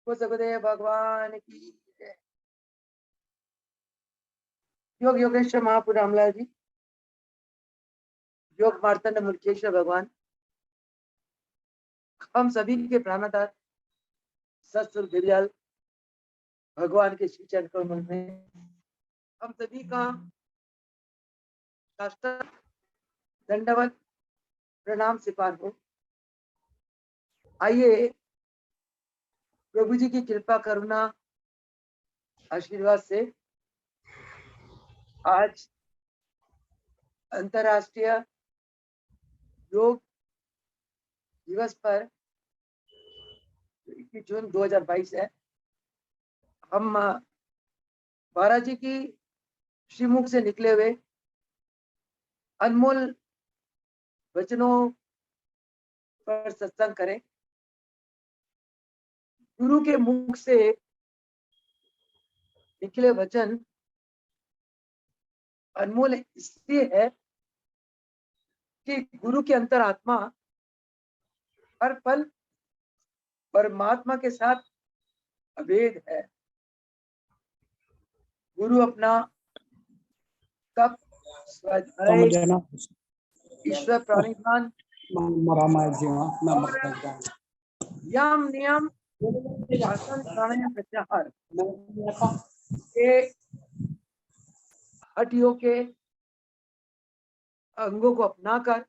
वो सुखदेव भगवान की जय। योग योगेश्वर महापुर रामलाल जी, योग मार्तंड मुल्केश्वर भगवान, हम सभी के प्राणदाता सत्सुर दिव्याल भगवान के श्री चरण कमल में हम सभी का साष्टांग दंडवत प्रणाम स्वीकार हो। आइए प्रभु जी की कृपा करुणा आशीर्वाद से आज अंतरराष्ट्रीय योग दिवस पर 21 जून 2022 है। हम महाराज जी की श्रीमुख से निकले हुए अनमोल वचनों पर सत्संग करें। गुरु के मुख से निकले वचन अनमोल इसलिए है कि गुरु के अंतरात्मा हर पल परमात्मा के साथ अभेद है। गुरु अपना तप स्वाध्याय ईश्वर प्रणिधान और यम नियम आसन प्राणायाम प्रत्याहार के हठ योग के अंगों को अपनाकर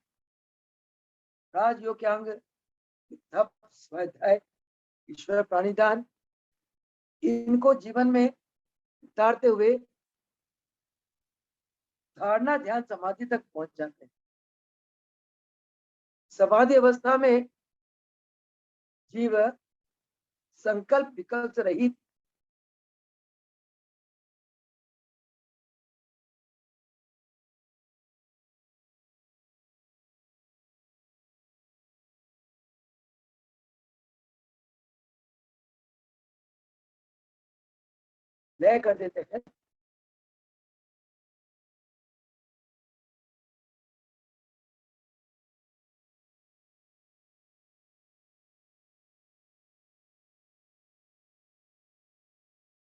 राजयोग के अंग तप स्वाध्याय ईश्वर प्राणिधान इनको जीवन में उतारते हुए धारणा ध्यान समाधि तक पहुंच जाते हैं। समाधि अवस्था में जीव संकल्प विकल्प रहित लय कर देते हैं।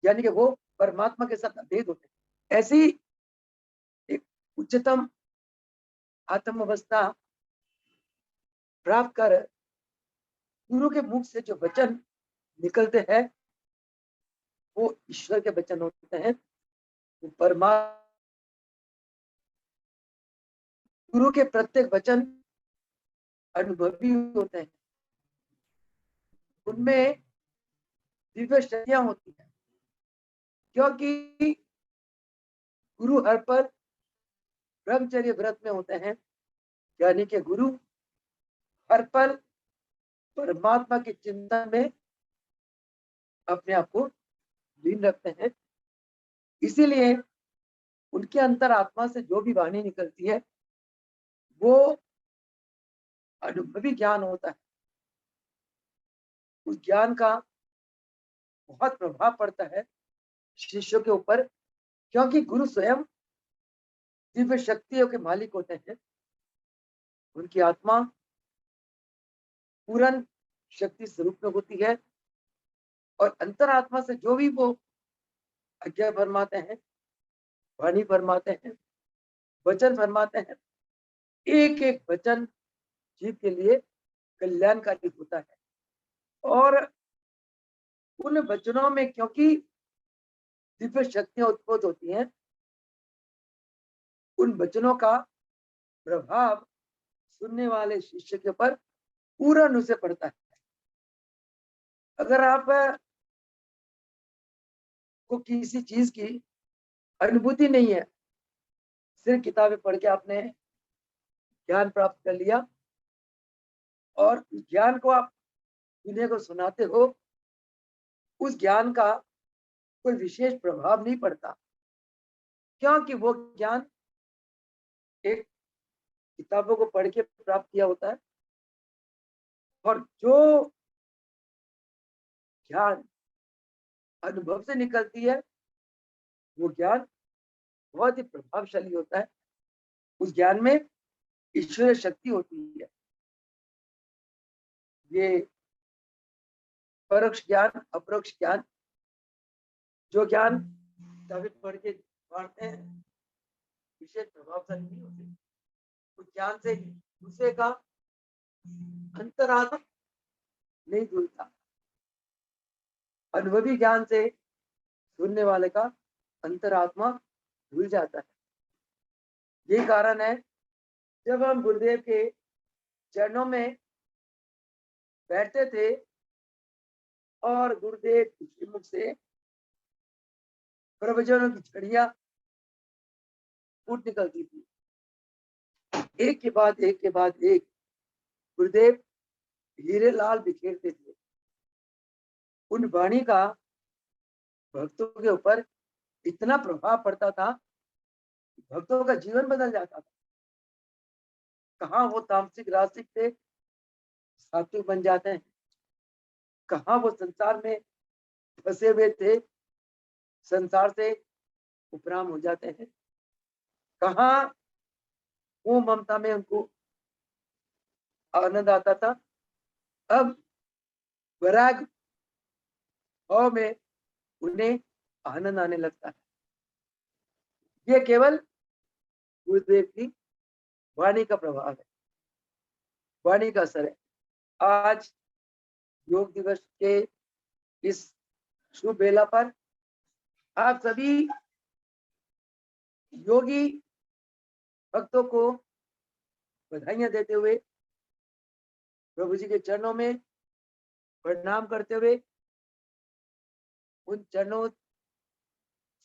यानी कि वो परमात्मा के साथ अभेद होते हैं। ऐसी एक उच्चतम आत्म अवस्था प्राप्त कर गुरु के मुख से जो वचन निकलते हैं वो ईश्वर के वचन होते हैं। वो परमात्मा गुरु के प्रत्येक वचन अनुभवी होते हैं। उनमें दिव्य शक्तियां होती हैं क्योंकि गुरु हर पल ब्रह्मचर्य व्रत में होते हैं। यानी कि गुरु हर पल परमात्मा के चिंतन में अपने आप को लीन रखते हैं। इसीलिए उनके अंतरात्मा से जो भी वाणी निकलती है वो अनुभवी ज्ञान होता है। उस ज्ञान का बहुत प्रभाव पड़ता है शिष्यों के ऊपर क्योंकि गुरु स्वयं दिव्य शक्तियों के मालिक होते हैं। उनकी आत्मा पूर्ण शक्ति स्वरूप में होती है और अंतरात्मा से जो भी वो आज्ञा फरमाते हैं, वाणी फरमाते हैं, वचन फरमाते हैं, एक एक वचन जीव के लिए कल्याणकारी होता है। और उन वचनों में क्योंकि दिव्य शक्तियां उत्पन्न होती हैं, उन वचनों का प्रभाव सुनने वाले शिष्य के ऊपर पूर्ण रूप से पड़ता है। अगर आप को किसी चीज की अनुभूति नहीं है, सिर्फ किताबें पढ़ के आपने ज्ञान प्राप्त कर लिया और ज्ञान को आप दुनिया को सुनाते हो, उस ज्ञान का कोई विशेष प्रभाव नहीं पड़ता क्योंकि वो ज्ञान एक किताबों को पढ़ के प्राप्त किया होता है। और जो ज्ञान अनुभव से निकलती है वो ज्ञान बहुत ही प्रभावशाली होता है। उस ज्ञान में ईश्वरीय शक्ति होती है। ये परोक्ष ज्ञान, अपरोक्ष ज्ञान। जो ज्ञान किताबें पढ़ के बांटते हैं विशेष प्रभावशाली नहीं होते, उस ज्ञान से दूसरे का अंतरात्मा नहीं जुड़ता। अनुभवी ज्ञान से सुनने वाले का अंतरात्मा भूल जाता है। यही कारण है जब हम गुरुदेव के चरणों में बैठते थे और गुरुदेव के मुख से प्रवचनों की छड़ियां फूट निकलती थी, एक के बाद एक के बाद एक गुरुदेव हीरे लाल बिखेरते थे। उन वाणी का भक्तों के ऊपर इतना प्रभाव पड़ता था, भक्तों का जीवन बदल जाता था। कहाँ वो तामसिक रासिक से सात्विक बन जाते हैं, कहाँ वो संसार में फंसे हुए थे संसार से उपराम हो जाते हैं, कहाँ वो ममता में उनको आनंद आता था, अब वैराग भाव में उन्हें आनंद आने लगता है। ये केवल गुरुदेव की वाणी का प्रभाव है, वाणी का असर है। आज योग दिवस के इस शुभ बेला पर आप सभी योगी भक्तों को बधाइयां देते हुए, प्रभु जी के चरणों में प्रणाम करते हुए, उन चरणों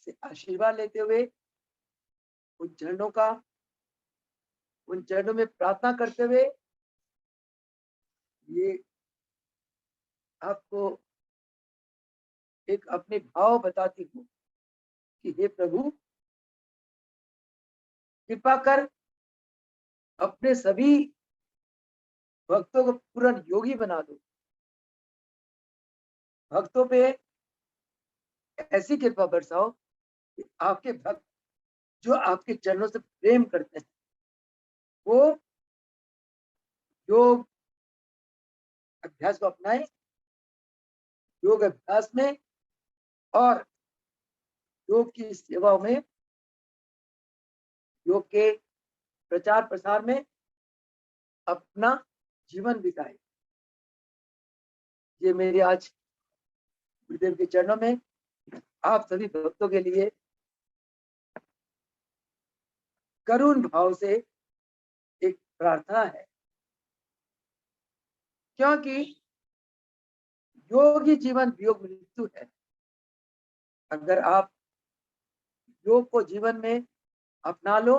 से आशीर्वाद लेते हुए, उन चरणों में प्रार्थना करते हुए ये आपको एक अपने भाव बताती हूँ कि हे प्रभु कृपा कर अपने सभी भक्तों को पूर्ण योगी बना दो। भक्तों पे ऐसी कृपा बरसाओ कि आपके भक्त जो आपके चरणों से प्रेम करते हैं वो योग अभ्यास को अपनाएं, योग अभ्यास में और योग की सेवा में, योग के प्रचार प्रसार में अपना जीवन बिताए। ये मेरी आज गुरुदेव के चरणों में आप सभी भक्तों के लिए करुण भाव से एक प्रार्थना है, क्योंकि योग ही जीवन, वियोग मृत्यु है। अगर आप योग को जीवन में अपना लो,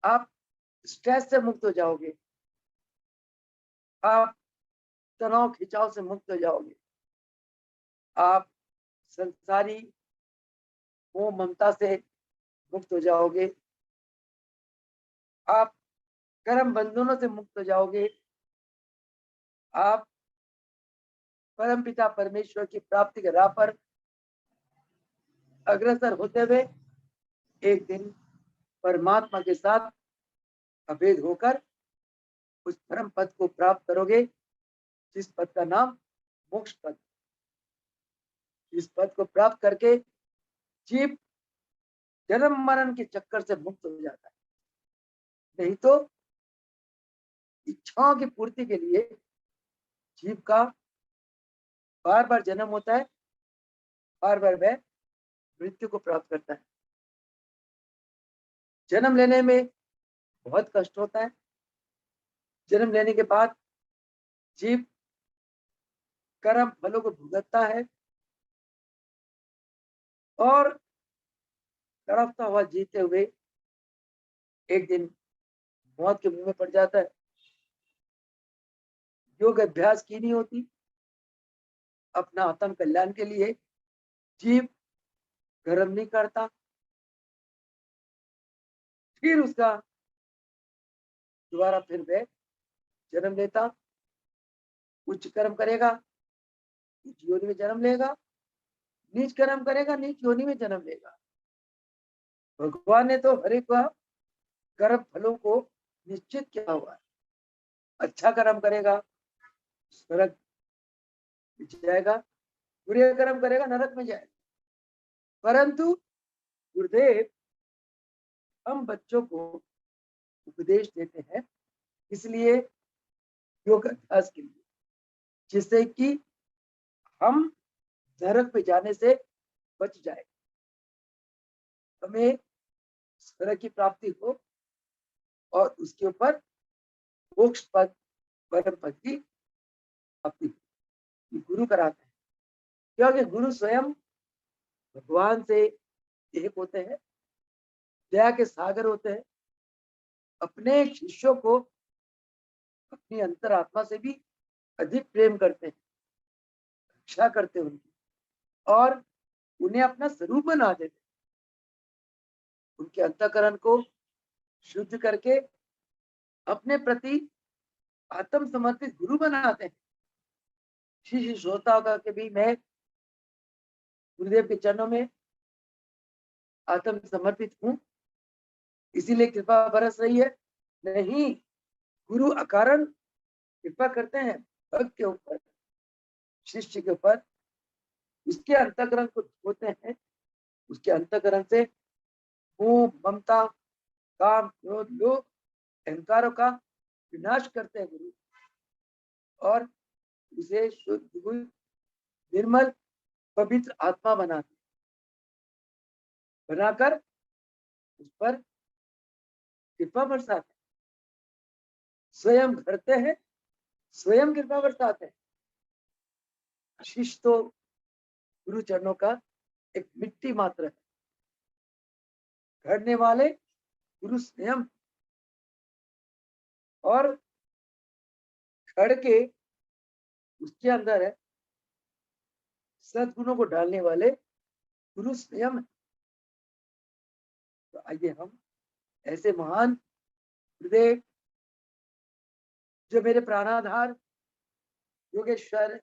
आप स्ट्रेस से मुक्त हो जाओगे, आप तनाव खिंचाव से मुक्त हो जाओगे, आप संसारी मोह ममता से मुक्त हो जाओगे, आप कर्म बंधनों से मुक्त हो जाओगे, आप परम पिता परमेश्वर की प्राप्ति के राह पर अग्रसर होते हुए एक दिन परमात्मा के साथ अभेद होकर उस परम पद को प्राप्त करोगे, जिस पद का नाम मोक्ष पद। इस पद को प्राप्त करके जीव जन्म मरण के चक्कर से मुक्त हो जाता है। नहीं तो इच्छाओं की पूर्ति के लिए जीव का बार बार जन्म होता है, बार बार वह मृत्यु को प्राप्त करता है। जन्म लेने में बहुत कष्ट होता है, जन्म लेने के बाद जीव कर्म फलों को भुगतता है और तड़पता हुआ जीते हुए एक दिन मौत के मुंह में पड़ जाता है। योग अभ्यास की नहीं होती, अपना आत्म कल्याण के लिए जीव कर्म नहीं करता, फिर उसका दोबारा फिर वह जन्म लेता, उच्च कर्म करेगा, उच्च योनि में जन्म लेगा, नीच कर्म करेगा, नीच योनि में जन्म लेगा। भगवान ने तो हर एक कर्म फलों को निश्चित किया हुआ है। अच्छा कर्म करेगा स्वर्ग जाएगा, बुरे कर्म करेगा नरक में जाएगा। परंतु गुरुदेव हम बच्चों को उपदेश देते हैं इसलिए योग अभ्यास के लिए, जिससे कि हम नरक पे जाने से बच जाए, हमें स्वर्ग की प्राप्ति हो और उसके ऊपर मोक्ष पद परम पद की प्राप्ति हो। गुरु कराते हैं क्योंकि गुरु स्वयं भगवान से एक होते हैं, दया के सागर होते हैं, अपने शिष्यों को अपनी अंतरात्मा से भी अधिक प्रेम करते हैं, रक्षा करते हैं उनकी, और उन्हें अपना स्वरूप बना देते हैं, उनके अंतःकरण को शुद्ध करके अपने प्रति आत्म समर्पित गुरु बनाते हैं। शिष्य सोचता होगा कि भी मैं गुरुदेव के चरणों में आत्म समर्पित हूँ इसीलिए कृपा बरस रही है। नहीं, गुरु अकारण कृपा करते हैं भक्त के ऊपर, शिष्य के ऊपर, उसके अंतःकरण को धोते हैं, उसके अंतःकरण से मोह, ममता, काम, क्रोध, लोभ, अहंकारों का विनाश करते हैं गुरु, और उसे शुद्ध, निर्मल, पवित्र आत्मा बनाते, बनाकर उस पर कृपा बरसाते, स्वयं करते हैं, स्वयं कृपा बरसाते हैं। शिष्य तो गुरु चरणों का एक मिट्टी मात्र है, घड़ने वाले गुरु स्वयं, और घड़ के उसके अंदर है सद्गुणों को डालने वाले गुरु स्वयं। तो आइए हम ऐसे महान गुरुदेव जो मेरे प्राणाधार योगेश्वर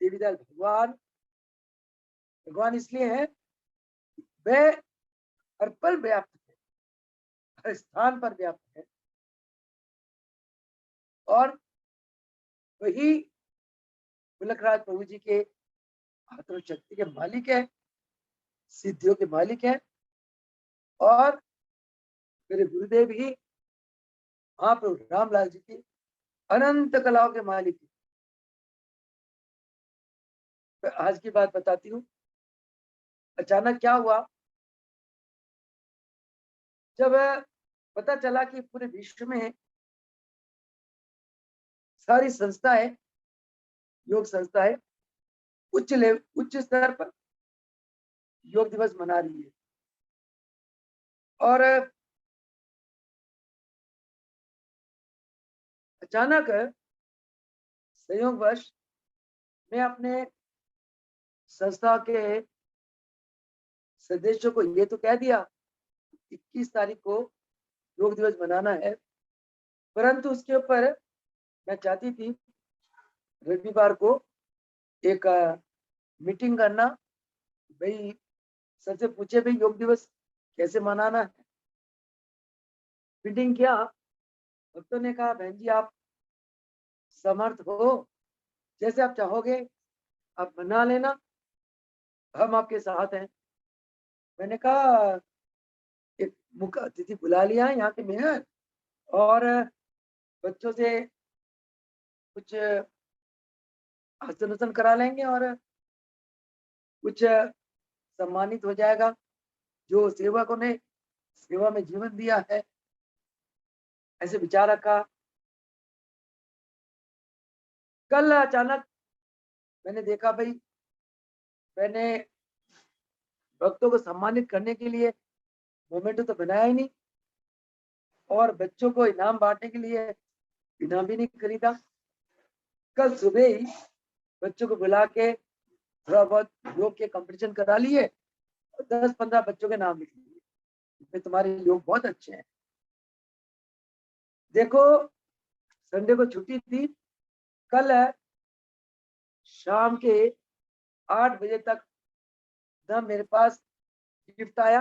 देवीदयाल भगवान इसलिए है वे हर पल व्याप्त है, हर स्थान पर व्याप्त है, और वही मुलकराज प्रभु जी के आत्मशक्ति के मालिक है, सिद्धियों के मालिक है, और मेरे गुरुदेव ही महाप्रभु रामलाल जी की अनंत कलाओं के मालिक है। तो आज की बात बताती हूँ, अचानक क्या हुआ, जब पता चला कि पूरे विश्व में सारी संस्थाएं, योग संस्थाएं उच्च स्तर पर योग दिवस मना रही है, और अचानक संयोगवश मैं अपने संस्था के सदस्यों को ये तो कह दिया 21 तारीख को योग दिवस मनाना है, परंतु उसके ऊपर मैं चाहती थी रविवार को एक मीटिंग करना, भाई सबसे पूछे भाई योग दिवस कैसे मनाना है। मीटिंग किया, भक्तों ने कहा बहन जी आप समर्थ हो, जैसे आप चाहोगे आप मना लेना, हम आपके साथ हैं। मैंने कहा एक मुख्य अतिथि बुला लिया है यहाँ के मेयर, और बच्चों से कुछ आसन करा लेंगे, और कुछ सम्मानित हो जाएगा जो सेवकों ने सेवा में जीवन दिया है, ऐसे विचार रखा। कल अचानक मैंने देखा भाई मैंने भक्तों को सम्मानित करने के लिए मोमेंटो तो बनाया ही नहीं, और बच्चों को इनाम बांटने के लिए इनाम भी नहीं खरीदा। कल सुबह ही बच्चों को बुला के थोड़ा बहुत योग के कंपटीशन करा लिए, 10-15 बच्चों के नाम लिख लिए, इसमें तुम्हारे योग बहुत अच्छे हैं। देखो संडे को छुट्टी थी, कल शाम के 8 बजे तक ना मेरे पास गिफ्ट आया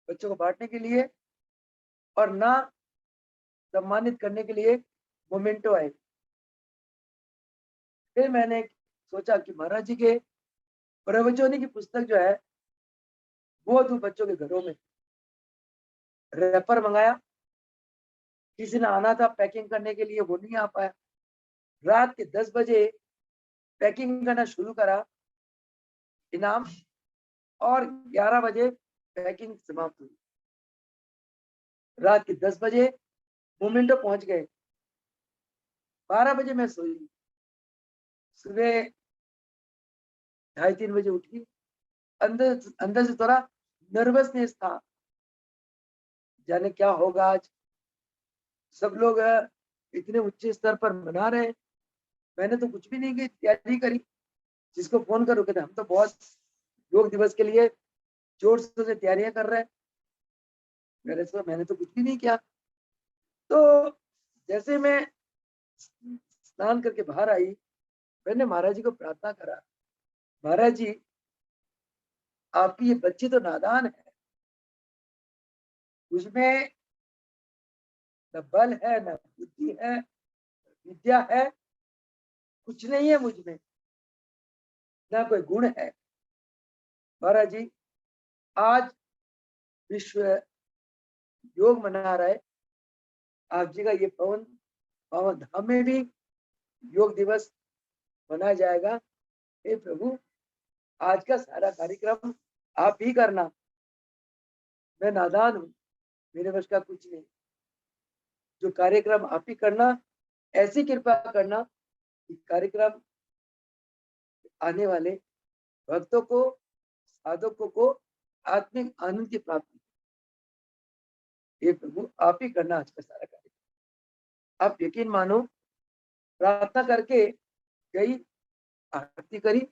बच्चों को बांटने के लिए, और ना सम्मानित करने के लिए मोमेंटो आए। फिर मैंने सोचा कि महाराज जी के प्रवचनों की पुस्तक जो है वो दो बच्चों के घरों में। रैपर मंगाया, किसी ने आना था पैकिंग करने के लिए, वो नहीं आ पाया। रात के 10 बजे पैकिंग करना शुरू करा इनाम, और 11 बजे पैकिंग समाप्त हुई। रात के 10 बजे मोमेंटो पहुंच गए, 12 बजे मैं सोई। सुबह 2:30-3 बजे उठी। अंदर अंदर से थोड़ा नर्वसनेस था, जाने क्या होगा आज। सब लोग इतने ऊंचे स्तर पर मना रहे हैं, मैंने तो कुछ भी नहीं की तैयारी करी। जिसको फोन करो कहते हम तो बहुत योग दिवस के लिए जोर से तैयारियां कर रहे हैं। मैंने तो कुछ भी नहीं किया। तो जैसे मैं स्नान करके बाहर आई, मैंने महाराज जी को प्रार्थना करा, महाराज जी आपकी ये बच्ची तो नादान है, उसमें न बल है, न बुद्धि है, विद्या है, कुछ नहीं है मुझ में, ना कोई गुण है। महाराज जी आज विश्व योग मना रहा है, आप जी का ये पावन धाम में भी योग दिवस मनाया जाएगा। हे प्रभु आज का सारा कार्यक्रम आप ही करना, मैं नादान हूँ, मेरे वश का कुछ नहीं। जो कार्यक्रम आप ही करना, ऐसी कृपा करना कि कार्यक्रम आने वाले भक्तों को, साधकों को आत्मिक आनंद की प्राप्ति। ये प्रभु आप ही करना आज का सारा कार्यक्रम। आप यकीन मानो, प्रार्थना करके गई, आरती करी।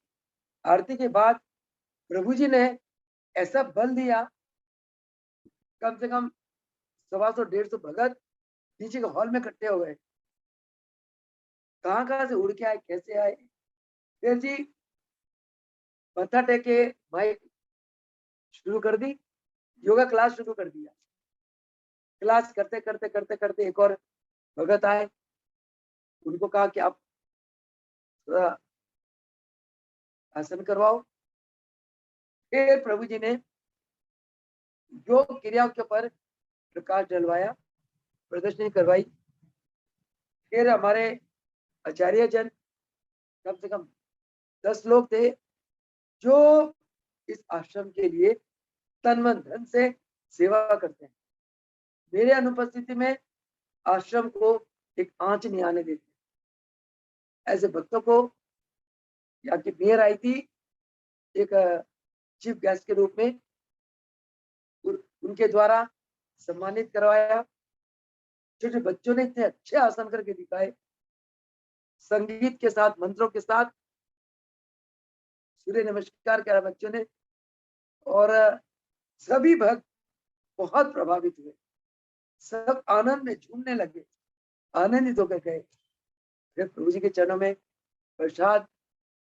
आरती के बाद प्रभु जी ने ऐसा बल दिया, कम से कम 125-150 भगत नीचे के हॉल में इकट्ठे हो गए। कहाँ से उड़ के आए, कैसे आए। फिर जी मत्था टेके माइक शुरू कर दी, योगा क्लास शुरू कर दिया। क्लास करते करते करते करते एक और भगत आए, उनको कहा कि आप थोड़ा आसन करवाओ। फिर प्रभु जी ने योग क्रियाओं के ऊपर प्रकाश डलवाया, प्रदर्शनी करवाई। फिर हमारे आचार्य जन, कम से कम 10 लोग थे जो इस आश्रम के लिए तन मन धन से सेवा करते हैं। मेरे अनुपस्थिति में आश्रम को एक आंच नहीं आने देते। ऐसे भक्तों को यहाँ की मेयर आई थी एक चीफ गेस्ट के रूप में, उनके द्वारा सम्मानित करवाया। छोटे बच्चों ने इतने अच्छे आसन करके दिखाए, संगीत के साथ, मंत्रों के साथ सूर्य नमस्कार करा बच्चों ने, और सभी भक्त बहुत प्रभावित हुए। सब आनंद में झूमने लगे, आनंदित होकर गए। फिर प्रभु जी के चरणों में प्रसाद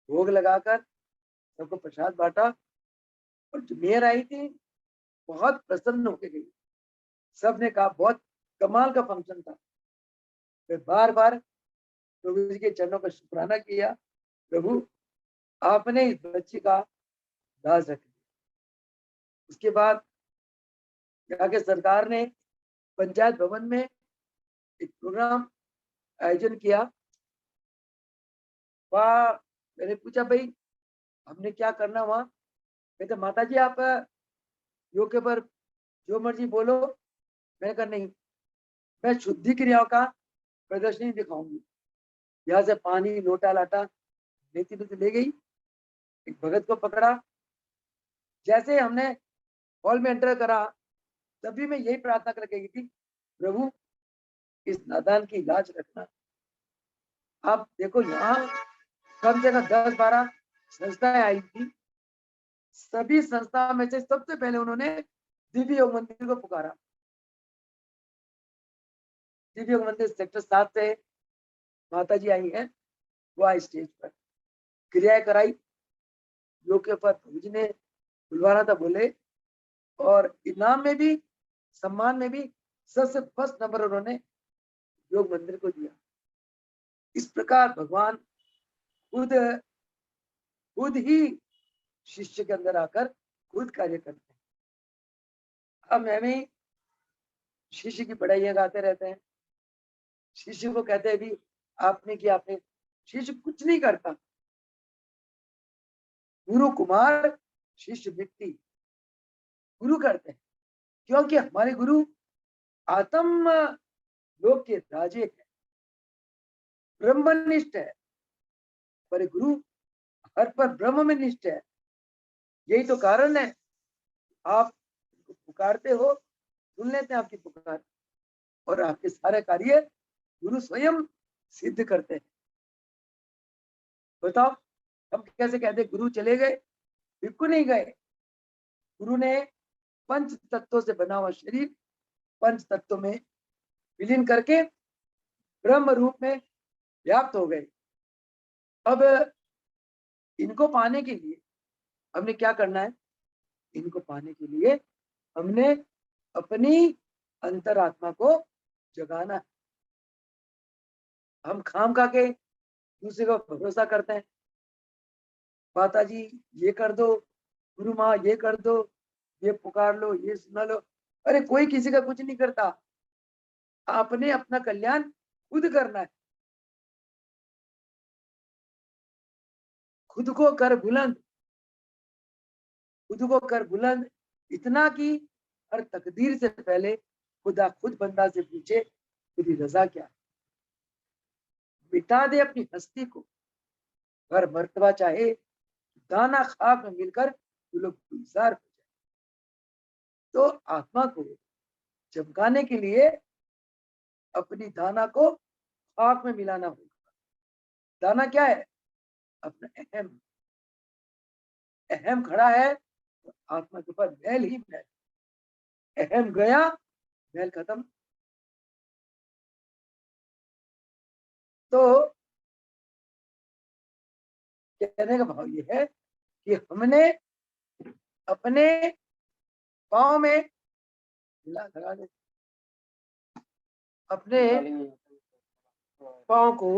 भोग लगाकर सबको प्रसाद बांटा, और जो मेयर आई थी बहुत प्रसन्न होकर गई। सबने कहा बहुत कमाल का फंक्शन था। फिर बार बार प्रभु जी के चरणों का शुक्राना किया, प्रभु आपने इस बच्ची का दास रख दिया। उसके बाद यहाँ के सरकार ने पंचायत भवन में एक प्रोग्राम आयोजन किया। वहाँ मैंने पूछा भाई हमने क्या करना वहाँ। कहते माता जी आप योग के ऊपर जो मर्जी बोलो। मैंने कहा नहीं, मैं शुद्धि क्रियाओं का प्रदर्शनी दिखाऊंगी। यहाँ से पानी लोटा लाटा लेती ले गई, एक भगत को पकड़ा। जैसे हमने हॉल में एंटर करा, तभी मैं यही प्रार्थना करके गई थी, प्रभु इस नादान की लाज रखना। आप देखो यहाँ कम से कम 10-12 संस्थाएं आई थी। सभी संस्था में से सबसे पहले उन्होंने दिव्य योग मंदिर को पुकारा। दिव्य योग मंदिर सेक्टर 7 से माता जी आई हैं, वो आई स्टेज पर क्रियाएं कराई। योग के ऊपर प्रभु जी ने बुलवाना था बोले, और इनाम में भी, सम्मान में भी सबसे फर्स्ट नंबर उन्होंने योग मंदिर को दिया। इस प्रकार भगवान खुद खुद ही शिष्य के अंदर आकर खुद कार्य करते हैं। अब मैं भी शिष्य की पढ़ाइयाँ गाते रहते हैं, शिष्य को कहते हैं भी आपने किया, आपने, शिष्य कुछ नहीं करता। गुरु कुमार, शिष्य मिट्टी, गुरु करते हैं, क्योंकि हमारे गुरु आत्म लोक के राजे है, ब्रह्मनिष्ठ है, पर गुरु हर पर ब्रह्म में निष्ठ है। यही तो कारण है आप पुकारते हो, सुन लेते हैं आपकी पुकार, और आपके सारे कार्य गुरु स्वयं सिद्ध करते हैं। बताओ हम कैसे कहते गुरु चले गए? बिल्कुल नहीं गए। गुरु ने पंच तत्वों से बना हुआ शरीर पंच तत्वों में विलीन करके ब्रह्म रूप में व्याप्त हो गए। अब इनको पाने के लिए हमने क्या करना है? इनको पाने के लिए हमने अपनी अंतरात्मा को जगाना है। हम खाम खा के दूसरे को भरोसा करते हैं, माता जी ये कर दो, गुरु माँ ये कर दो, ये पुकार लो, ये सुना लो। अरे कोई किसी का कुछ नहीं करता, आपने अपना कल्याण खुद करना है। खुद को कर बुलंद, खुद को कर बुलंद इतना कि हर तकदीर से पहले खुदा खुद बंदा से पूछे तेरी रजा क्या है। मिटा दे अपनी हस्ती को, हर मर्तबा चाहे दाना खाक में मिलकर तू लोग गुलजार हो जाए। तो आत्मा को चमकाने के लिए अपनी दाना को खाक में मिलाना होगा। दाना क्या है? अपना अहम। अहम खड़ा है तो आत्मा के ऊपर मैल ही मैल, अहम गया मैल खत्म। तो कहने का भाव ये है कि हमने अपने पाँव में लगा दे, अपने पाँव को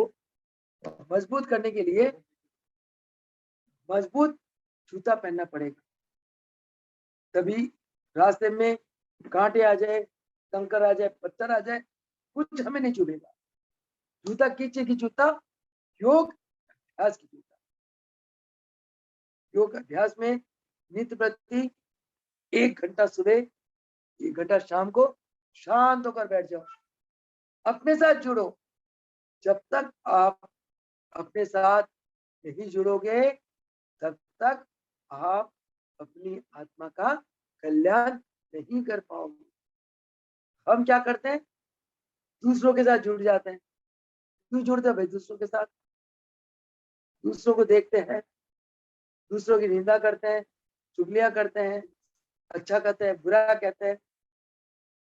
मजबूत करने के लिए मजबूत जूता पहनना पड़ेगा। तभी रास्ते में कांटे आ जाए, कंकर आ जाए, पत्थर आ जाए, कुछ हमें नहीं चुभेगा। जूता किस की जूता? योग अभ्यास की जूता। योग अभ्यास में नित्य प्रति 1 घंटा सुबह, 1 घंटा शाम को शांत होकर बैठ जाओ, अपने साथ जुड़ो। जब तक आप अपने साथ नहीं जुड़ोगे तब तक आप अपनी आत्मा का कल्याण नहीं कर पाओगे। हम क्या करते हैं? दूसरों के साथ जुड़ जाते हैं। क्यों जुड़ते हैं भाई दूसरों के साथ? दूसरों को देखते हैं, दूसरों की निंदा करते हैं, चुगलियां करते हैं, अच्छा कहते हैं, बुरा कहते हैं,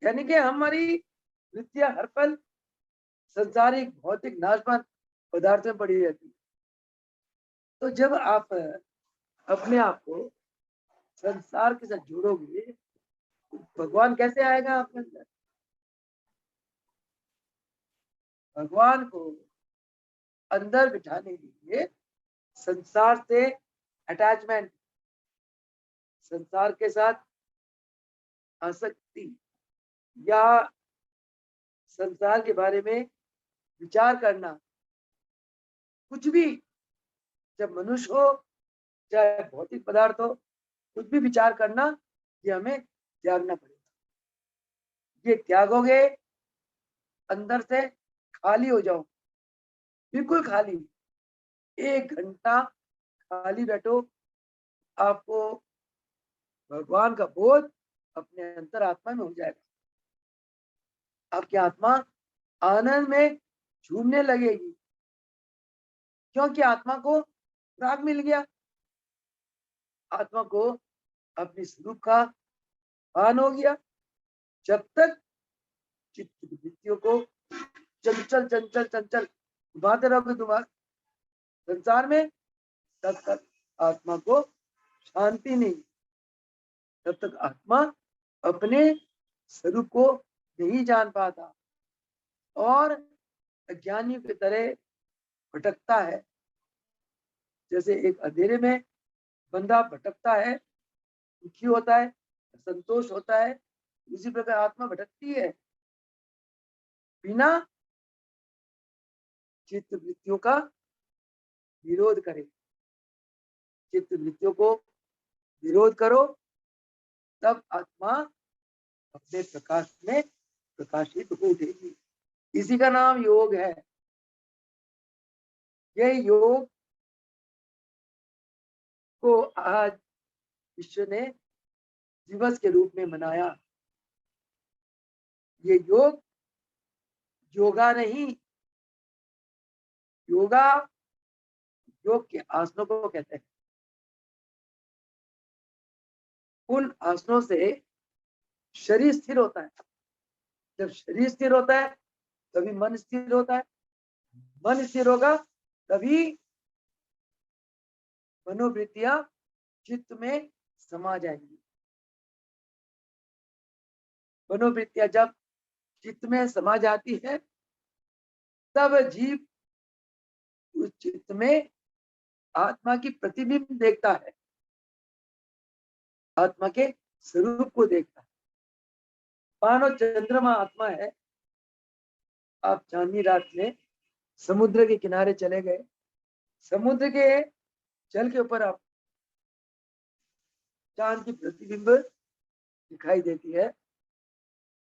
यानी कि हमारी वृत्तियां हर पल संसारिक भौतिक नाशवान पदार्थ में पड़ी रहती है। तो जब आप अपने आप को संसार के साथ जोड़ोगे तो भगवान कैसे आएगा आपके अंदर? भगवान को अंदर बिठाने के लिए संसार से अटैचमेंट, संसार के साथ आसक्ति या संसार के बारे में विचार करना, कुछ भी, जब मनुष्य हो चाहे भौतिक पदार्थ हो, कुछ भी विचार करना, ये हमें त्यागना पड़ेगा। ये त्यागोगे अंदर से खाली हो जाओ, बिल्कुल खाली। 1 घंटा खाली बैठो, आपको भगवान का बोध अपने अंतर आत्मा में हो जाएगा। आपकी आत्मा आनंद में झूमने लगेगी, क्योंकि आत्मा को राग मिल गया, आत्मा को अपनी स्वरूप का भान हो गया। जब तक चित्त की वृत्तियों को चंचल चंचल चंचल घुमाते रहोगे दिमाग संसार में, तब तक आत्मा को शांति नहीं, तब तक आत्मा अपने स्वरूप को नहीं जान पाता और अज्ञानियों की तरह भटकता है। जैसे एक अंधेरे में बंदा भटकता है, दुखी होता है, संतोष होता है, उसी प्रकार आत्मा भटकती है बिना चित्त वृत्तियों का विरोध करे। चित्त वृत्तियों को विरोध करो, तब आत्मा अपने प्रकाश में प्रकाशित हो उठेगी। इसी का नाम योग है। यह योग को आज विश्व ने दिवस के रूप में मनाया। ये योग योगा नहीं, योगा योग के आसनों को कहते हैं। उन आसनों से शरीर स्थिर होता है। जब शरीर स्थिर होता है तभी मन स्थिर होता है। मन स्थिर होगा तभी मनोवृत्तियां चित्त में समा जाएंगी। मनोवृत्तियां जब चित्त में समा जाती है तब जीव उस चित्त में आत्मा की प्रतिबिंब देखता है, आत्मा के स्वरूप को देखता है। मानो चंद्रमा आत्मा है। आप चांदनी रात में समुद्र के किनारे चले गए, समुद्र के जल के ऊपर आप चांद की प्रतिबिंब दिखाई देती है।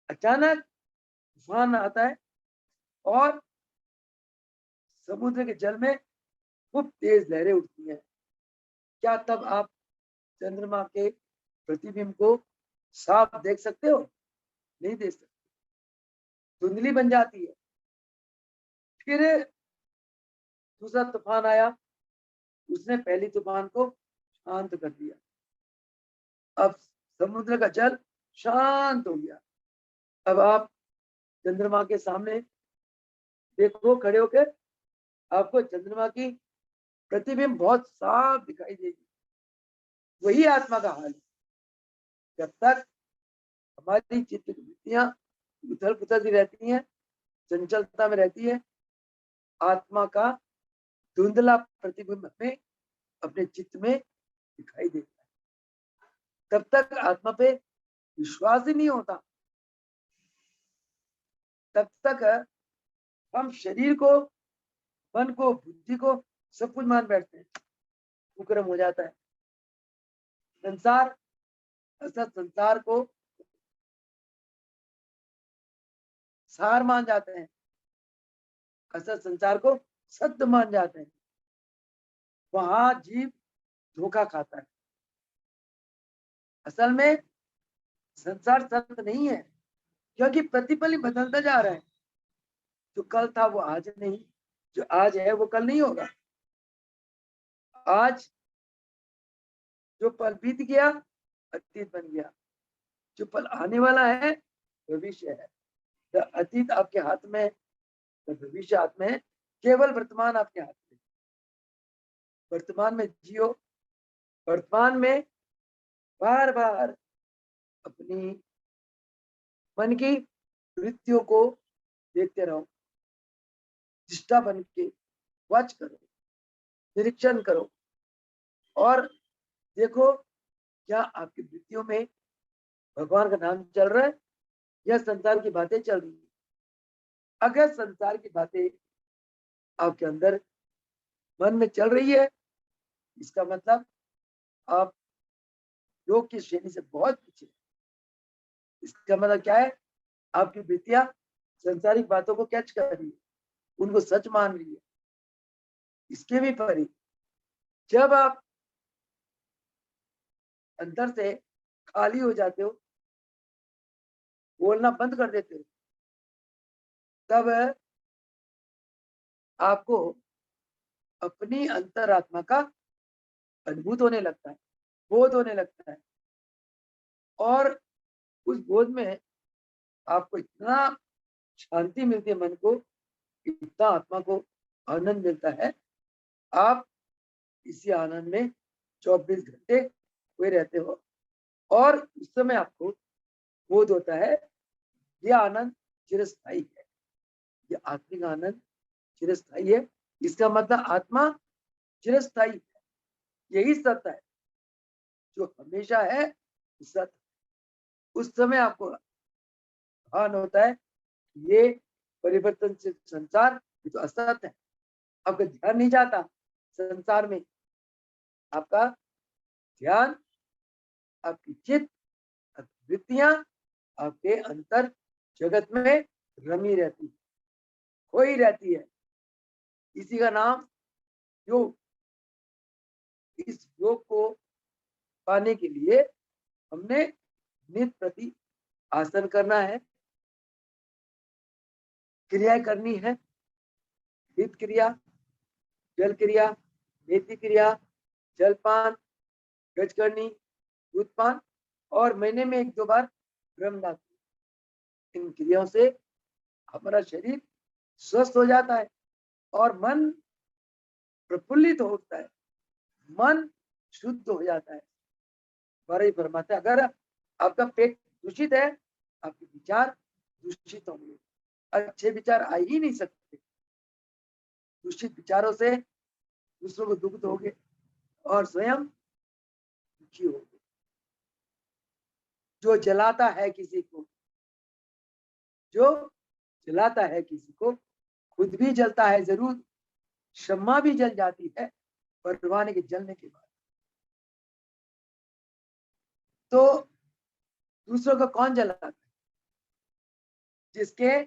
अचानक तूफान आता है और समुद्र के जल में खूब तेज लहरें उठती हैं। क्या तब आप चंद्रमा के प्रतिबिंब को साफ देख सकते हो? नहीं देख सकते, धुंधली बन जाती है। फिर दूसरा तूफान आया, उसने पहली तूफान को शांत कर दिया। अब समुद्र का जल शांत हो गया। अब आप चंद्रमा के सामने देखो खड़े होकर, आपको चंद्रमा की प्रतिबिंब बहुत साफ दिखाई देगी। वही आत्मा का हाल है। जब तक हमारी चित्त की वृत्तियां उथल पुथल रहती हैं, चंचलता में रहती है, आत्मा का धुंधला प्रतिबिंब हमें अपने चित्त में दिखाई देता है। तब तक आत्मा पे विश्वास ही नहीं होता। तब तक हम शरीर को, मन को, बुद्धि को सब कुछ मान बैठते हैं, कुकर्म हो जाता है। संसार, ऐसा संसार को सार मान जाते हैं, ऐसा संसार को सत्य मान जाते हैं। वहां जीव धोखा खाता है। असल में संसार सत्य नहीं है, क्योंकि प्रतिपल ही बदलता जा रहा है। जो कल था वो आज नहीं, जो आज है वो कल नहीं होगा। आज जो पल बीत गया अतीत बन गया, जो पल आने वाला है भविष्य है। तो अतीत आपके हाथ में, तो भविष्य हाथ में है। केवल वर्तमान आपके हाथ में। वर्तमान में जियो, वर्तमान में बार बार अपनी मन की वृत्तियों को देखते रहो, दृष्टा बन के वॉच करो, निरीक्षण करो और देखो क्या आपकी वृत्तियों में भगवान का नाम चल रहा है या संसार की बातें चल रही है। अगर संसार की बातें आपके अंदर मन में चल रही है, इसका मतलब आप योग की श्रेणी से बहुत पीछे। इसका मतलब क्या है? आपकी वृत्तियां संसारिक बातों को कैच कर रही है, उनको सच मान रही है। इसके भी परे जब आप अंदर से खाली हो जाते हो, बोलना बंद कर देते हो, तब आपको अपनी अंतरात्मा का अनुभूत होने लगता है, बोध होने लगता है। और उस बोध में आपको इतना शांति मिलती है, मन को इतना आत्मा को आनंद मिलता है। आप इसी आनंद में 24 घंटे हुए रहते हो और उस समय आपको बोध होता है यह आनंद चिरस्थायी है, यह आत्मिक आनंद चिरस्थायी है। इसका मतलब आत्मा चिरस्थायी है, यही सत्य है जो हमेशा है सत्य। उस समय आपको भान होता है ये परिवर्तनशील संसार ये तो असत्य है, आपका ध्यान नहीं जाता संसार में, आपका ध्यान, आपकी चित्त, आपकी वृत्तियां आपके अंतर जगत में रमी रहती है, खोई रहती है। इसी का नाम योग। इस योग को पाने के लिए हमने नित्य प्रति आसन करना है, क्रियाएं करनी है, हित क्रिया, जल क्रिया, नेति क्रिया, जलपान, गजकरणी, दूधपान और महीने में 1-2 बार ब्रह्मदान। इन क्रियाओं से हमारा शरीर स्वस्थ हो जाता है और मन प्रफुल्लित होता है, मन शुद्ध हो जाता है। बड़े फरमाते हैं अगर आपका पेट दूषित है, आपके विचार दूषित होंगे, अच्छे विचार आ ही नहीं सकते। दूषित विचारों से दूसरों को दुख दोगे और स्वयं दुखी होगे। जो जलाता है किसी को, जो जलाता है किसी को, खुद भी जलता है जरूर, शम्मा भी जल जाती है परवाने के जलने के बाद। तो दूसरों को कौन जलाता है? जिसके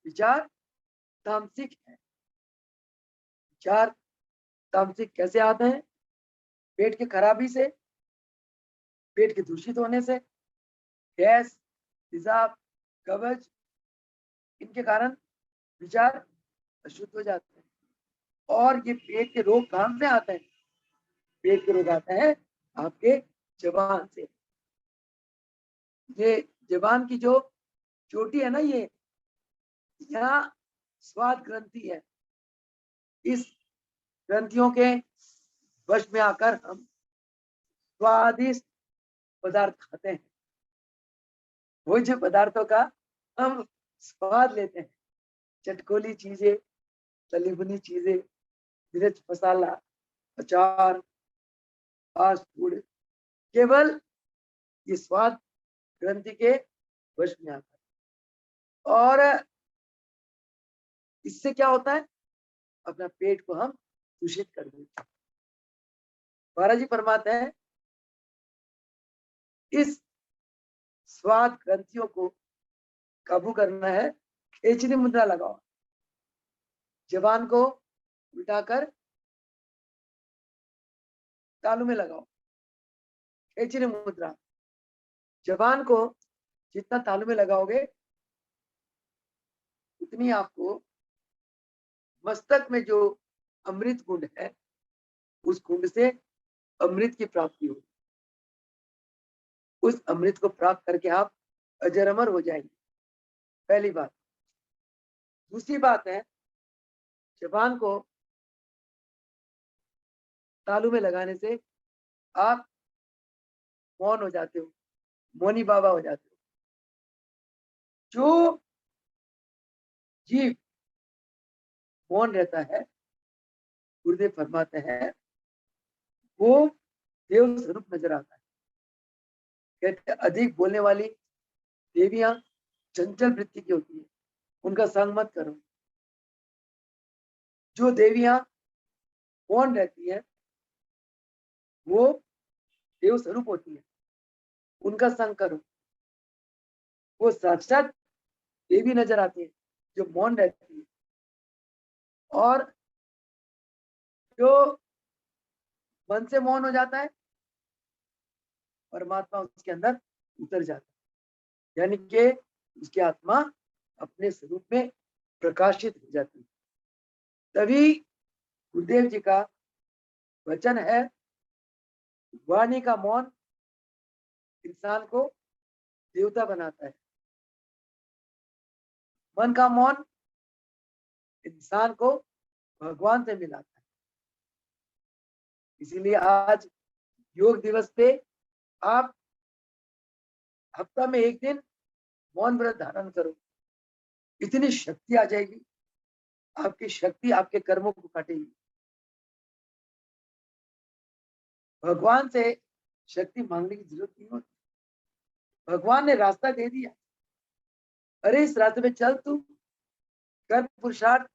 विचार तामसिक है। विचार तामसिक कैसे आते हैं? पेट की खराबी से, पेट के दूषित होने से, गैस, तेजाब, कब्ज, इनके कारण विचार अशुद्ध हो जाते हैं। और ये पेट के रोग कहां से आते हैं? पेट के रोग आते हैं आपके जबान से। ये जबान की जो चोटी है ना, ये यहाँ स्वाद ग्रंथि है। इस ग्रंथियों के वश में आकर हम स्वादिष्ट पदार्थ खाते हैं। वो जो पदार्थों का हम स्वाद लेते हैं, चटकोली चीजें, तली भुनी चीजें, मिर्च मसाला, अचार, फास्ट फूड, केवल ये स्वाद ग्रंथि के वश में आता है। और इससे क्या होता है? अपना पेट को हम दूषित कर देते हैं। महाराज जी फरमाते हैं इस स्वाद ग्रंथियों को काबू करना है, खेचरी मुद्रा लगाओ, जबान को उल्टाकर तालू में लगाओ, खेचरी मुद्रा। जबान को जितना तालू में लगाओगे उतनी आपको मस्तक में जो अमृत कुंड है उस कुंड से अमृत की प्राप्ति होगी। उस अमृत को प्राप्त करके आप अजर अमर हो जाएंगे, पहली बात। दूसरी बात है, जबान को तालू में लगाने से आप मौन हो जाते हो, मौनी बाबा हो जाते हो। जो जीव मौन रहता है, गुरुदेव फरमाते हैं वो देव स्वरूप नजर आता है। कहते अधिक बोलने वाली देवियां चंचल वृत्ति की होती है, उनका संग मत करो। जो देवियां मौन रहती है वो देव स्वरूप होती है, उनका संग करो। वो साक्षात देवी नजर आती है जो मौन रहती है। और जो मन से मौन हो जाता है, परमात्मा उसके अंदर उतर जाता है, यानी कि उसकी आत्मा अपने स्वरूप में प्रकाशित हो जाती है। तभी गुरुदेव जी का वचन है, वाणी का मौन इंसान को देवता बनाता है, मन का मौन इंसान को भगवान से मिलाता है। इसीलिए आज योग दिवस पे आप हफ्ता में 1 दिन मौन व्रत धारण करो, इतनी शक्ति आ जाएगी, आपकी शक्ति आपके कर्मों को काटेगी। भगवान से शक्ति मांगने की जरूरत नहीं होती, भगवान ने रास्ता दे दिया। अरे इस रास्ते पे चल, तू कर पुरुषार्थ,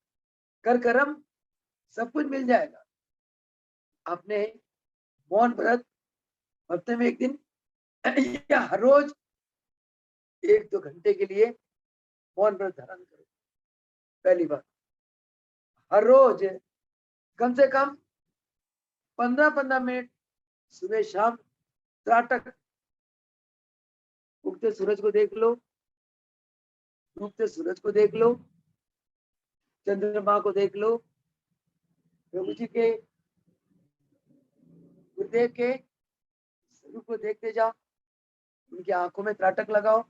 कर कर्म, सब कुछ मिल जाएगा। आपने मौन व्रत हफ्ते में एक दिन या हर रोज 1-2 घंटे के लिए मौन व्रत धारण करो। पहली बात, हर रोज कम से कम 15-15 मिनट सुबह शाम त्राटक, उगते सूरज को देख लो, डूबते सूरज को देख लो, चंद्रमा को देख लो, प्रभु जी के गुरुदेव के स्वरूप को देखते जाओ, उनकी आंखों में त्राटक लगाओ,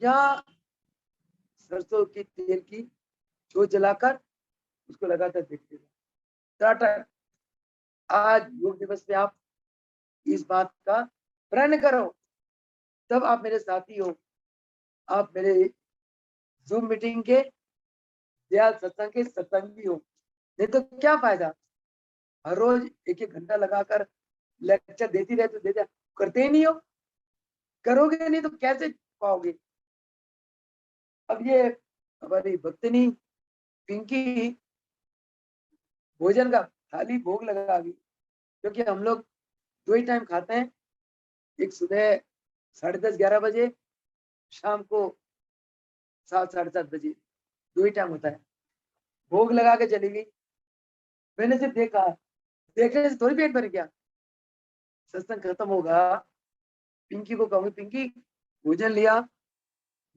या सरसों की तेल की जो जलाकर उसको लगातार देखते जाओ त्राटक। आज योग दिवस में आप इस बात का प्रण करो, तब आप मेरे साथी हो, आप मेरे जूम मीटिंग के दयाल सत्संग के सत्संगी हो। नहीं तो क्या फायदा, हर रोज 1-1 घंटा लगाकर लेक्चर देती रहते, देते करते ही नहीं हो, करोगे नहीं तो कैसे पाओगे। अब ये हमारी भक्तनी पिंकी भोजन का थाली भोग लगा गई, क्योंकि हम लोग 2 ही टाइम खाते हैं, एक सुबह 10:30-11 बजे, शाम को 7-7:30 बजे, 2 ही टाइम होता है। भोग लगा के चली गई, मैंने सिर्फ देखा, देखने से थोड़ी पेट भर गया। सत्संग खत्म होगा, पिंकी को कहूंगी, पिंकी भोजन लिया,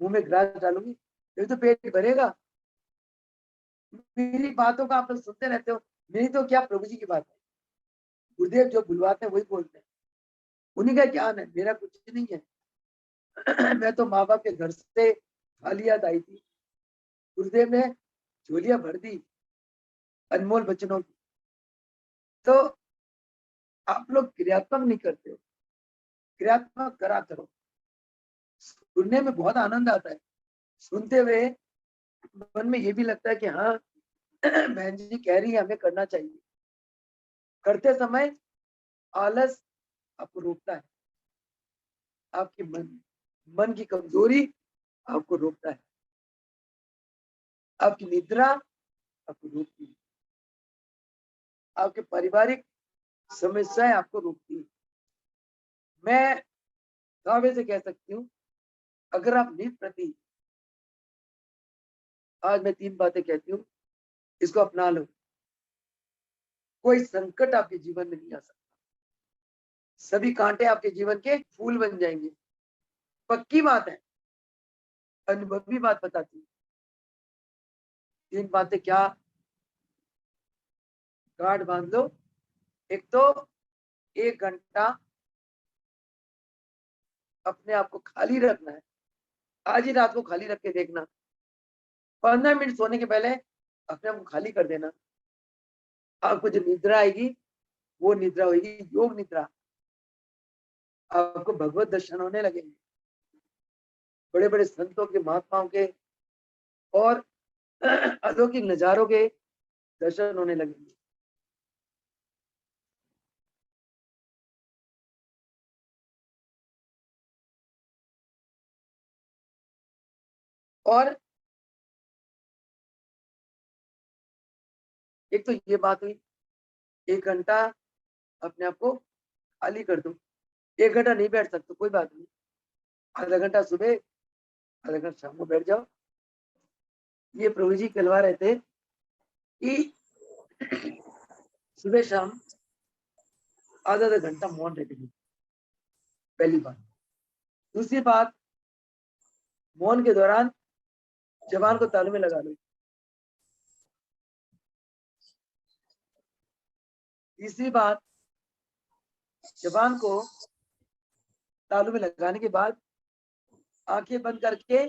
मुंह में ग्लास डालूंगी, ये तो पेट भरेगा। मेरी बातों का आप लोग सुनते रहते हो, मेरी तो क्या प्रभु जी की बात है, गुरुदेव जो बुलवाते हैं वही बोलते हैं, उन्हीं का ज्ञान है, मेरा कुछ नहीं है। मैं तो माँ बाप के घर से खाली याद आई थी, गुरुदेव ने झोलियां भर दी अनमोल बचनों की। तो आप लोग क्रियात्मक नहीं करते हो, क्रियात्मक करा करो। सुनने में बहुत आनंद आता है, सुनते हुए मन में ये भी लगता है कि हाँ बहन जी कह रही है, हमें करना चाहिए। करते समय आलस आपको रोकता है, आपकी मन की कमजोरी आपको रोकता है, आपकी निद्रा आपको रोकती है, आपके पारिवारिक समस्याएं आपको रोकती है। मैं दावे से कह सकती हूँ, अगर आप नित प्रति, आज मैं 3 बातें कहती हूँ, इसको अपना लो, कोई संकट आपके जीवन में नहीं आ सकता, सभी कांटे आपके जीवन के फूल बन जाएंगे। पक्की बात है, अनुभवी बात बताती हूँ। 3 बातें क्या, गांठ बांध लो। एक तो 1 घंटा अपने आप को खाली रखना है, आज ही रात को खाली रख के देखना, 15 मिनट सोने के पहले अपने आप को खाली कर देना। आपको जो निद्रा आएगी वो निद्रा होगी योग निद्रा, आपको भगवत दर्शन होने लगेंगे, बड़े बड़े संतों के, महात्माओं के और अलौकिक नजारों के दर्शन होने लगेंगे। और एक तो ये बात हुई, 1 घंटा अपने आप को खाली कर दो। 1 घंटा नहीं बैठ सकते कोई बात नहीं, आधा घंटा सुबह, आधा घंटा शाम को बैठ जाओ। ये प्रभु जी कहलवा रहे थे कि सुबह शाम आधा आधा घंटा मौन रखेंगे, पहली बात। दूसरी बात, मौन के दौरान जबान को तालू में लगा लो। तीसरी बात, जबान को तालू में लगाने के बाद आंखें बंद करके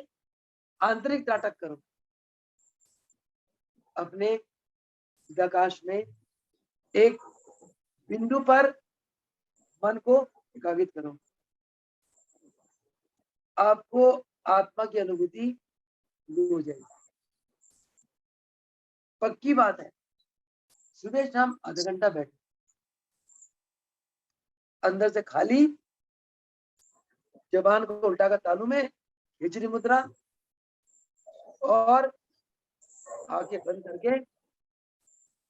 आंतरिक त्राटक करो, अपने आकाश में एक बिंदु पर मन को एकाग्रित करो, आपको आत्मा की अनुभूति हो जाएगी। पक्की बात है, सुबह शाम आधा घंटा बैठो, अंदर से खाली, जबान को उल्टा कर तालू में, खिचड़ी मुद्रा, और आंखें बंद करके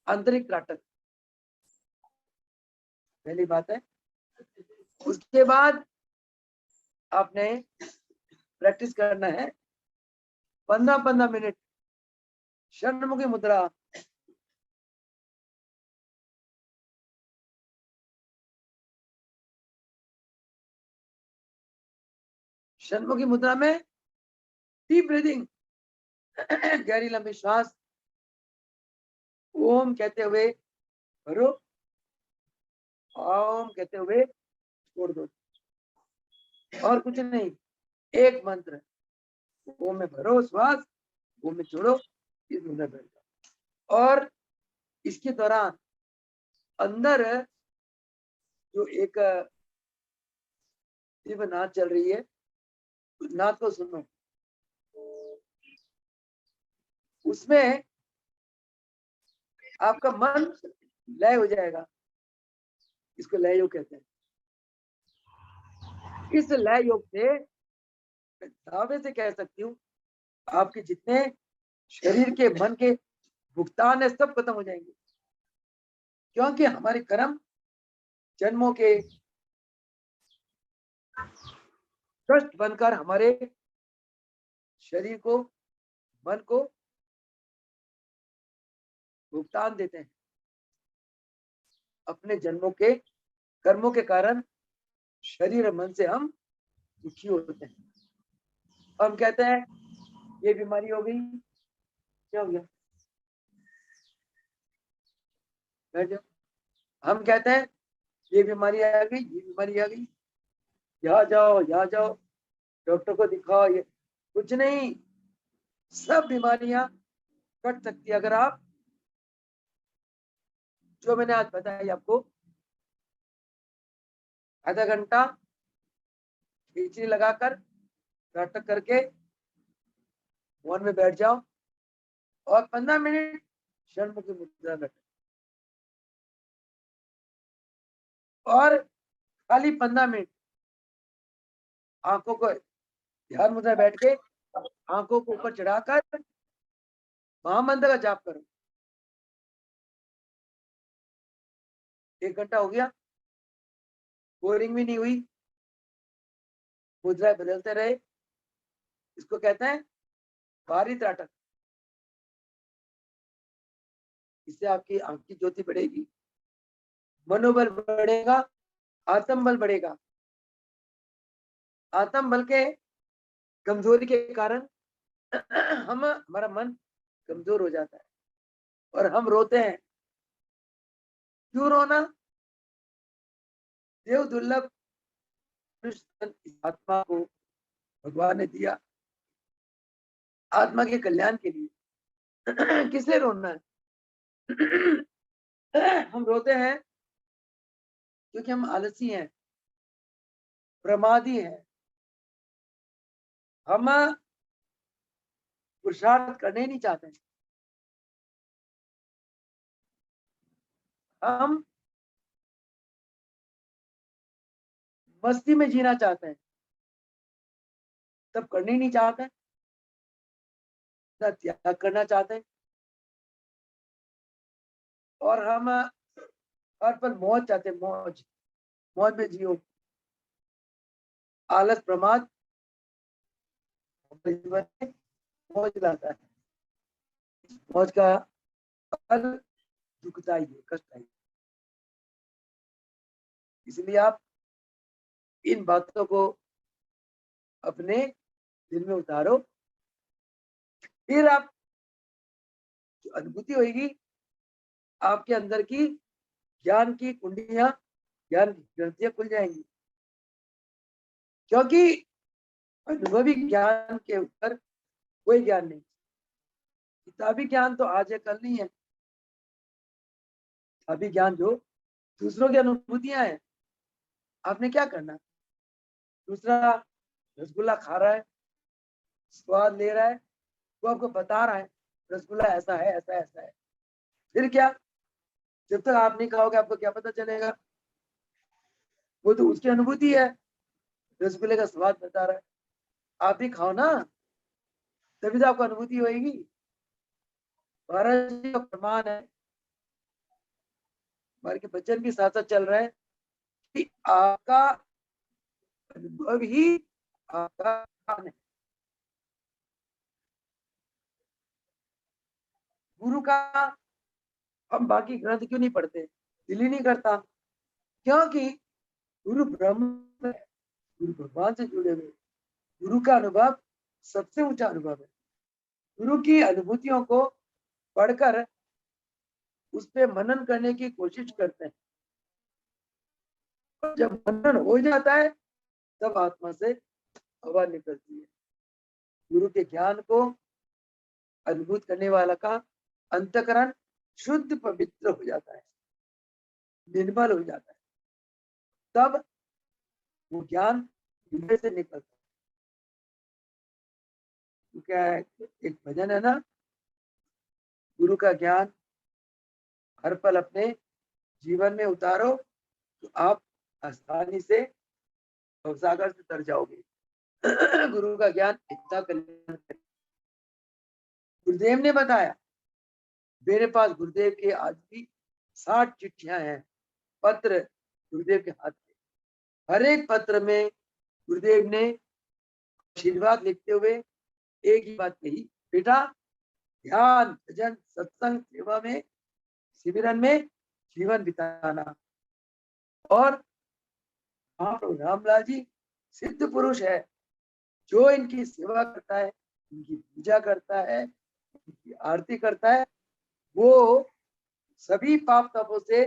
आंतरिक त्राटक। पहली बात है। उसके बाद आपने प्रैक्टिस करना है 15-15 मिनट षण्मुखी मुद्रा। षण्मुखी मुद्रा में डीप ब्रीदिंग, गहरी लंबी श्वास, ओम कहते हुए भरो, ओम कहते हुए छोड़ दो, और कुछ नहीं। एक मंत्र, ओम में भरो श्वास, ओम में छोड़ो, इस मुद्रा बैठ जाओ। और इसके दौरान अंदर जो एक दिव्य नाद चल रही है, उस नाद को सुनो। उसमें आपका मन लय हो जाएगा, इसको लय योग कहते हैं। इस लय योग से मैं दावे से कह सकती हूँ आपके जितने शरीर के मन के भुगतान है सब खत्म हो जाएंगे, क्योंकि हमारे कर्म जन्मों के कष्ट बनकर हमारे शरीर को, मन को भुगतान देते हैं। अपने जन्मों के कर्मों के कारण शरीर और मन से हम दुखी होते हैं। हम कहते हैं ये बीमारी हो गई, क्या हो गया, बैठ जाओ। हम कहते हैं ये बीमारी आ गई, ये बीमारी आ गई, यहाँ जाओ, यहाँ जाओ, डॉक्टर को दिखाओ। ये कुछ नहीं, सब बीमारियां कट सकती है अगर आप, जो मैंने आज बताया आपको, आधा घंटा खिचड़ी लगाकर नाटक करके मौन में बैठ जाओ और 15 मिनट षण्मुखी मुद्रा में, और खाली 15 मिनट आंखों को ध्यान मुद्रा बैठ के आंखों को ऊपर चढ़ाकर महामंत्र का जाप करो। 1 घंटा हो गया, बोरिंग भी नहीं हुई, मुद्राएं बदलते रहे। इसको कहते हैं बाहरी त्राटक। इससे आपकी आंख की ज्योति बढ़ेगी, मनोबल बढ़ेगा, आत्मबल बढ़ेगा। आत्मबल के कमजोरी के कारण हमारा मन कमजोर हो जाता है और हम रोते हैं। क्यों रोना? देव दुर्लभ इस आत्मा को भगवान ने दिया आत्मा के कल्याण के लिए। किस लिए रोना है? हम रोते हैं क्योंकि हम आलसी हैं, प्रमादी हैं। हम पुरुषार्थ करने नहीं चाहते, हम मस्ती में जीना चाहते हैं, तब करने ही नहीं चाहते, ना त्याग करना चाहते हैं। और हम हर पल मौज चाहते हैं, मौज, मौज में जियो। आलस प्रमाद जीवन में मौज लाता है, मौज का फल दुखदाई है, कष्टदायी। इसलिए आप इन बातों को अपने दिल में उतारो, फिर आप जो अनुभूति होगी, आपके अंदर की ज्ञान की कुंडियां, ज्ञान की ग्रंथियां खुल जाएंगी। क्योंकि अनुभवी ज्ञान के ऊपर कोई ज्ञान नहीं, किताबी ज्ञान तो आज है कल नहीं है। किताबी ज्ञान जो दूसरों की अनुभूतियां हैं, आपने क्या करना? दूसरा रसगुल्ला खा रहा है, स्वाद ले रहा है, वो आपको बता रहा है रसगुल्ला ऐसा है, ऐसा ऐसा है। फिर क्या? जब तक आप नहीं खाओगे आपको क्या पता चलेगा? वो तो उसकी अनुभूति है, रसगुल्ले का स्वाद बता रहा है, आप भी खाओ ना, तभी तो आपको अनुभूति होगी। महाराज जी का प्रमाण है, हमारे के बच्चन के साथ साथ चल रहा है कि आपका अनुभव ही आपका ज्ञान है। गुरु का हम बाकी ग्रंथ क्यों नहीं पढ़ते, दिल ही नहीं करता, क्योंकि गुरु ब्रह्म है, गुरु भगवान से जुड़े हुए, गुरु का अनुभव सबसे ऊंचा अनुभव है। गुरु की अनुभूतियों को पढ़कर उस पर मनन करने की कोशिश करते हैं, जब मनन हो जाता है तब आत्मा से हवा निकलती है। गुरु के ज्ञान को अनुभूत करने वाला का अंतकरण शुद्ध पवित्र हो जाता है, निर्मल हो जाता है, तब वो ज्ञान हृदय से निकलता है। क्या है, एक भजन है ना, गुरु का ज्ञान हर पल अपने जीवन में उतारो तो आप आसानी से भवसागर से तर जाओगे। गुरु का ज्ञान इतना कल्याण। गुरुदेव ने बताया, मेरे पास गुरुदेव के आज भी 60 चिट्ठियां हैं, पत्र गुरुदेव के हाथ में। हर एक पत्र में गुरुदेव ने आशीर्वाद लिखते हुए एक ही बात कही, बेटा ध्यान भजन सत्संग सेवा में शिविरन में जीवन बिताना। और महाप्रभु रामलाल जी सिद्ध पुरुष है, जो इनकी सेवा करता है, इनकी पूजा करता है, इनकी आरती करता है, वो सभी पाप तापों से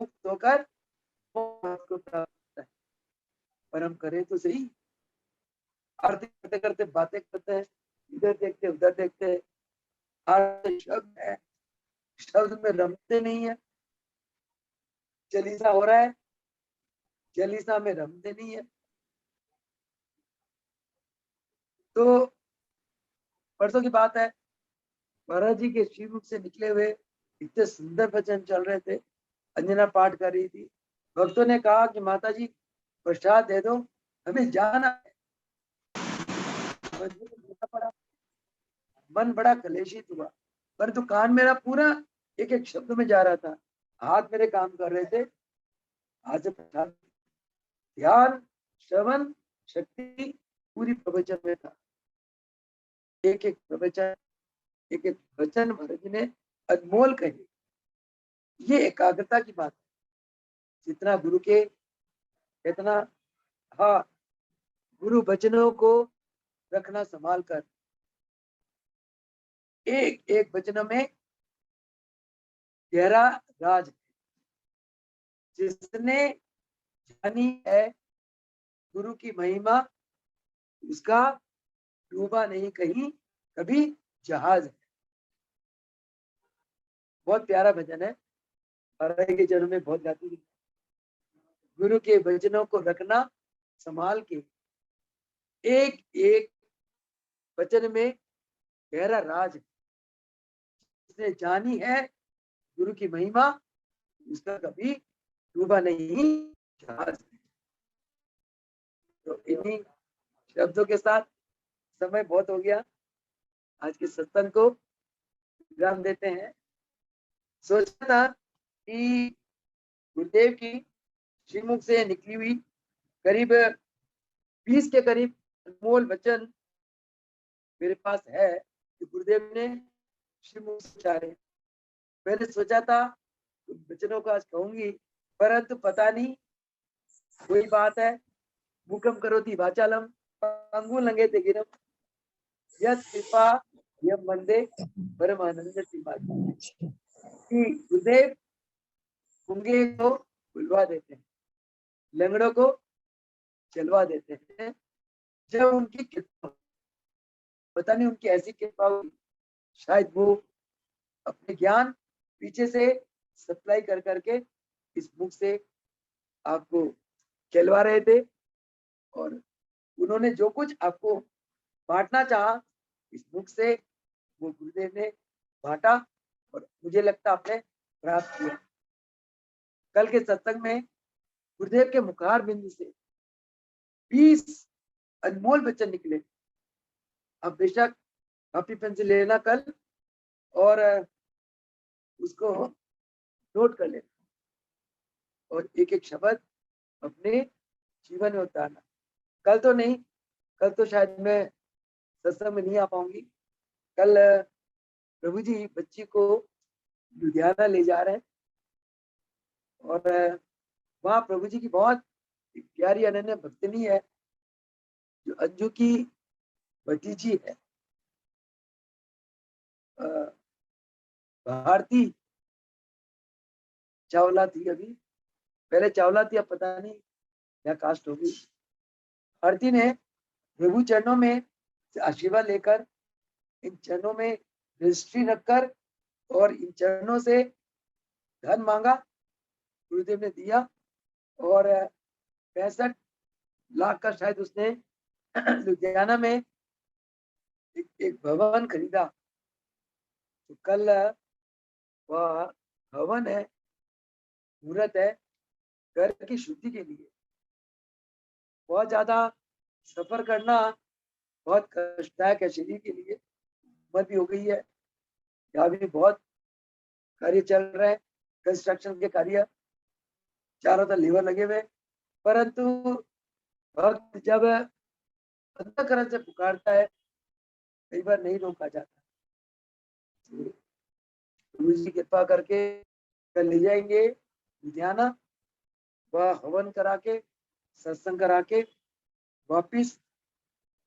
मुक्त होकर मोक्ष को प्राप्त होता है। पर हम करें तो सही, आरती करते करते बातें करते हैं, इधर देखते उधर देखते हैं, आरती शब्द है, शब्द में रमते नहीं है। चालीसा हो रहा है, चालीसा में रमते नहीं है। तो परसों की बात है, महाराज जी के श्रीमुख से निकले हुए इतने सुंदर वचन चल रहे थे, अंजना पाठ कर रही थी, भक्तों ने कहा कि माता जी प्रसाद दे दो, हमें जाना है। पड़ा, मन बड़ा कलेशित हुआ, परंतु कान मेरा पूरा एक एक शब्द में जा रहा था, हाथ मेरे काम कर रहे थे। आज से प्रसाद, ध्यान श्रवण शक्ति पूरी प्रवचन में था, एक एक प्रवचन एक एक वचन महाराज जी ने अनमोल कहे। ये एकाग्रता की बात है, जितना गुरु के इतना, हाँ, गुरु वचनों को रखना संभाल कर, एक एक वचनों में गहरा राज है। जिसने जानी है गुरु की महिमा, उसका डूबा नहीं कहीं कभी जहाज है। बहुत प्यारा भजन है, के जनों में बहुत गाती है। गुरु के वचनों को रखना संभाल के, एक एक वचन में गहरा राज है। जिसने जानी है गुरु की महिमा, उसका कभी डूबा नहीं जहाज। तो इन्हीं शब्दों के साथ समय बहुत हो गया, आज के सत्संग को विराम देते हैं। सोचा था कि गुरुदेव की श्रीमुख से निकली हुई करीब 20 के करीब अनमोल वचन मेरे पास है, कि गुरुदेव ने श्रीमुख से उच्चारे। मैंने सोचा था वचनों को आज कहूंगी, परंतु पता नहीं, कोई बात है, मुखम करोति वाचालम पंगु लंघेते गिरम यत् कृपा यम वंदे परमानंद सिंहासनम। कि गुरुदेव गूंगे को बुलवा देते हैं, लंगड़ों को चलवा देते हैं, जब उनकी कृपा, पता नहीं उनकी ऐसी कृपा हुई, शायद वो अपने ज्ञान पीछे से सप्लाई कर करके इस मुख से आपको चलवा रहे थे, और उन्होंने जो कुछ आपको बांटना चाहा इस मुख से, वो गुरुदेव ने बांटा, और मुझे लगता आपने प्राप्त किया। कल के सत्संग में गुरुदेव के मुखार बिंदु से 20 अनमोल वचन निकले। अब बेशक कॉपी पेंसिल लेना कल और उसको नोट कर लेना और एक एक शब्द अपने जीवन में उतारना। कल तो नहीं, कल तो शायद मैं सत्संग में नहीं आ पाऊंगी। कल प्रभु जी बच्ची को लुधियाना ले जा रहे हैं और वहाँ प्रभु जी की बहुत प्यारी अनन्य भक्तनी है जो अंजू की भतीजी है, भारती चावला थी। अभी पहले चावला थी, अब पता नहीं क्या कास्ट होगी। भारती ने प्रभु चरणों में आशीर्वाद लेकर, इन चरणों में रजिस्ट्री रखकर और इन चरणों से धन मांगा, गुरुदेव ने दिया और 65 लाख का शायद उसने लुधियाना में एक भवन खरीदा। तो कल वह भवन है, मुहूर्त है घर की शुद्धि के लिए। बहुत ज्यादा सफर करना बहुत कष्टदायक है शरीर के लिए। उम्र भी हो गई है, यहाँ भी बहुत कार्य चल रहे हैं, कंस्ट्रक्शन के कार्य, चारों तरफ लेबर लगे हुए। परंतु भक्त जब अंतःकरण से पुकारता है, कई बार नहीं रोका जाता। गुरु जी कृपा करके कल ले जाएंगे लुधियाना, वह हवन करा के सत्संग करा के वापिस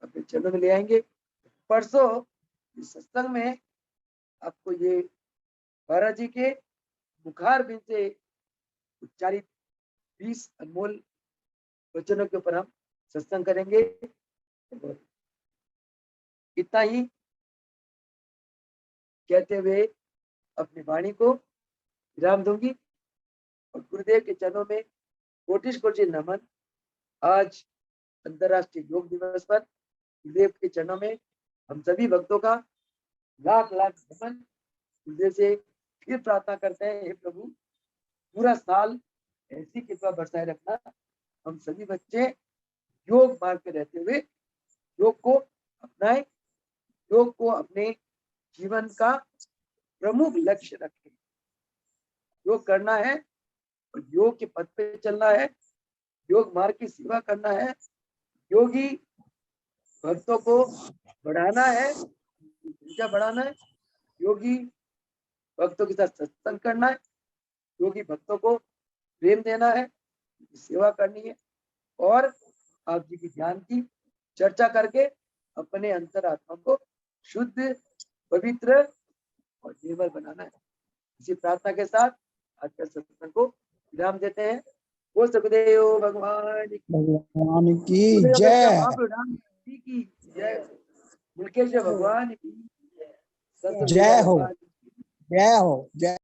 अपने चरणों में ले आएंगे। परसों इस सत्संग में आपको ये महाराज जी के मुखार बिंद से उच्चारित 20 अनमोल वचनों के ऊपर हम सत्संग करेंगे। इतना ही कहते हुए अपनी वाणी को विराम दूंगी और गुरुदेव के चरणों में कोटि नमन। आज अंतरराष्ट्रीय योग दिवस पर गुरुदेव के चरणों में हम सभी भक्तों का लाख लाख नमन। गुरुदेव से फिर प्रार्थना करते हैं, हे प्रभु पूरा साल ऐसी कृपा बरसाए रखना, हम सभी बच्चे योग मार्ग पे रहते हुए योग को अपनाएं, योग को अपने जीवन का प्रमुख लक्ष्य रखें। योग करना है और योग के पथ पे चलना है, योग मार्ग की सेवा करना है, योगी भक्तों को बढ़ाना है, संख्या बढ़ाना है, योगी भक्तों के साथ सत्संग करना है, योगी भक्तों को प्रेम देना है, सेवा करनी है और आप जी की ज्ञान की चर्चा करके अपने अंतरात्मा को शुद्ध, पवित्र और निर्मल बनाना है। इसी प्रार्थना के साथ आज का सत्संग को विराम देते हैं। वो सुखदेव भगवान की जय, की जय, मुल्केश्वर भगवान की जय हो, जय हो, जय।